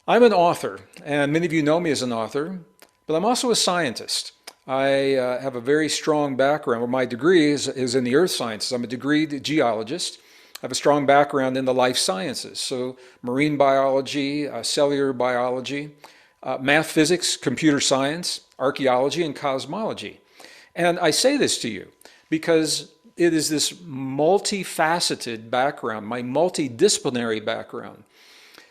I'm an author, and many of you know me as an author, but I'm also a scientist. I have a very strong background, where my degree is in the earth sciences. I'm a degreed geologist. I have a strong background in the life sciences, so marine biology, cellular biology, math, physics, computer science, archaeology, and cosmology. And I say this to you because it is this multifaceted background, my multidisciplinary background,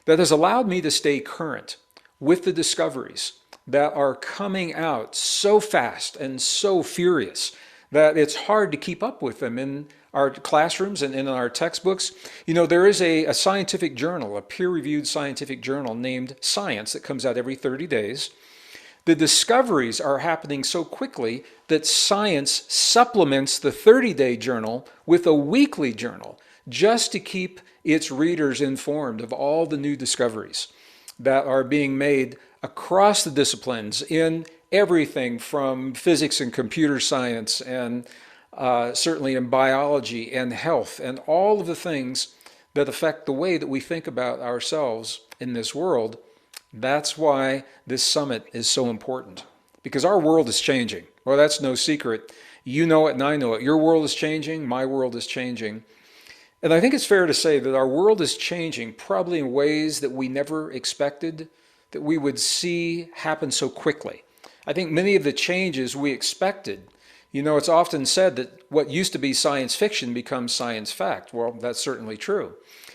that has allowed me to stay current with the discoveries that are coming out so fast and so furious that it's hard to keep up with them in our classrooms and in our textbooks. You know, there is a scientific journal, a peer-reviewed scientific journal named Science that comes out every 30 days. The discoveries are happening so quickly that Science supplements the 30-day journal with a weekly journal just to keep its readers informed of all the new discoveries that are being made across the disciplines in everything from physics and computer science and certainly in biology and health and all of the things that affect the way that we think about ourselves in this world. That's why this summit is so important, because our world is changing. Well, that's no secret. You know it and I know it. Your world is changing, my world is changing. And I think it's fair to say that our world is changing probably in ways that we never expected that we would see happen so quickly. I think many of the changes we expected, you know, it's often said that what used to be science fiction becomes science fact. Well, that's certainly true.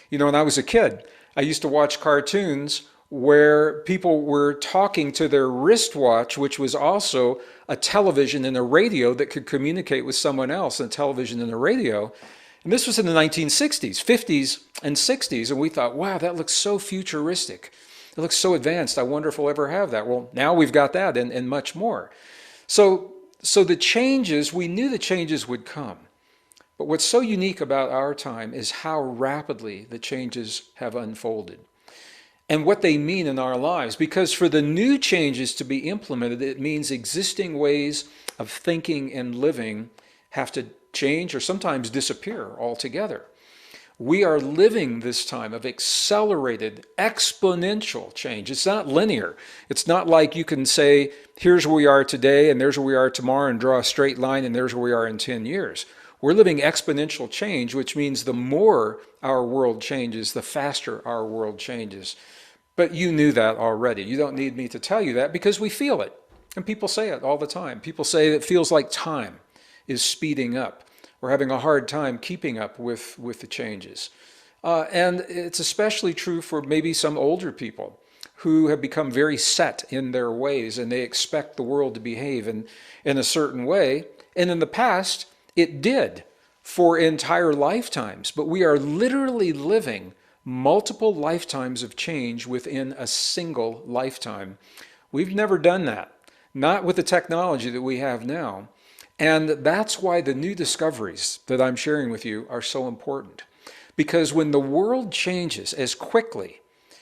You know, when I was a kid, I used to watch cartoons where people were talking to their wristwatch, which was also a television and a radio that could communicate with someone else, and a television and a radio. And this was in the 1960s, 50s, and 60s, and we thought, wow, that looks so futuristic. It looks so advanced. I wonder if we'll ever have that. Well, now we've got that and much more. So the changes, we knew the changes would come. But what's so unique about our time is how rapidly the changes have unfolded and what they mean in our lives. Because for the new changes to be implemented, it means existing ways of thinking and living have to change or sometimes disappear altogether. We are living this time of accelerated, exponential change. It's not linear. It's not like you can say, here's where we are today and there's where we are tomorrow and draw a straight line and there's where we are in 10 years. We're living exponential change, which means the more our world changes, the faster our world changes. But you knew that already. You don't need me to tell you that because we feel it. And people say it all the time. People say it feels like time is speeding up. We're having a hard time keeping up with the changes. And it's especially true for maybe some older people who have become very set in their ways and they expect the world to behave in a certain way. And in the past, it did for entire lifetimes. But we are literally living multiple lifetimes of change within a single lifetime. We've never done that, not with the technology that we have now. And that's why the new discoveries that I'm sharing with you are so important. Because when the world changes as quickly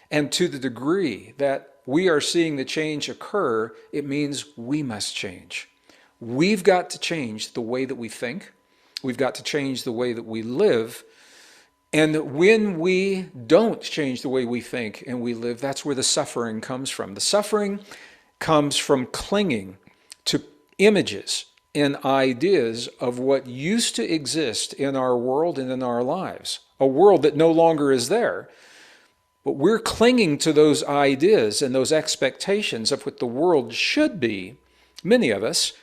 and to the degree that we are seeing the change occur, it means we must change. We've got to change the way that we think. We've got to change the way that we live. And when we don't change the way we think and we live, that's where the suffering comes from. The suffering comes from clinging to images and ideas of what used to exist in our world and in our lives, a world that no longer is there. But we're clinging to those ideas and those expectations of what the world should be, many of us,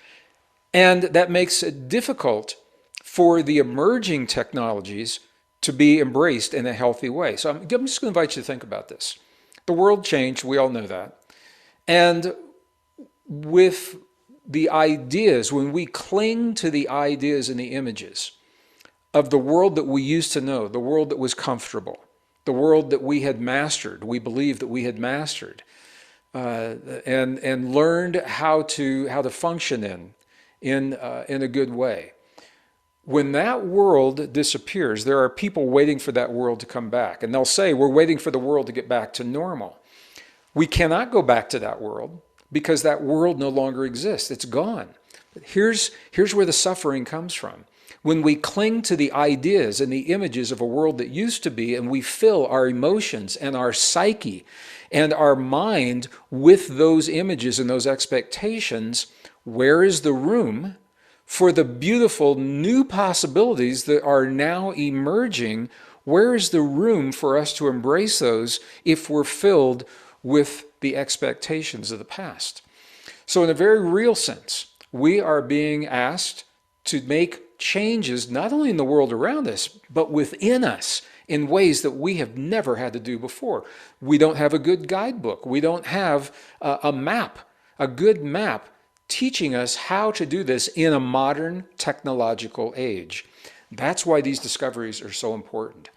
and that makes it difficult for the emerging technologies to be embraced in a healthy way. So I'm just going to invite you to think about this. The world changed, we all know that. And with the ideas, when we cling to the ideas and the images of the world that we used to know, the world that was comfortable, the world that we had mastered, we believed that we had mastered, and learned how to function in a good way. When that world disappears, there are people waiting for that world to come back. And they'll say, we're waiting for the world to get back to normal. We cannot go back to that world because that world no longer exists. It's gone. But here's where the suffering comes from. When we cling to the ideas and the images of a world that used to be, and we fill our emotions and our psyche and our mind with those images and those expectations, where is the room for the beautiful new possibilities that are now emerging? Where is the room for us to embrace those if we're filled with the expectations of the past? So in a very real sense, we are being asked to make changes not only in the world around us, but within us in ways that we have never had to do before. We don't have a good guidebook. We don't have a map, a good map teaching us how to do this in a modern technological age. That's why these discoveries are so important.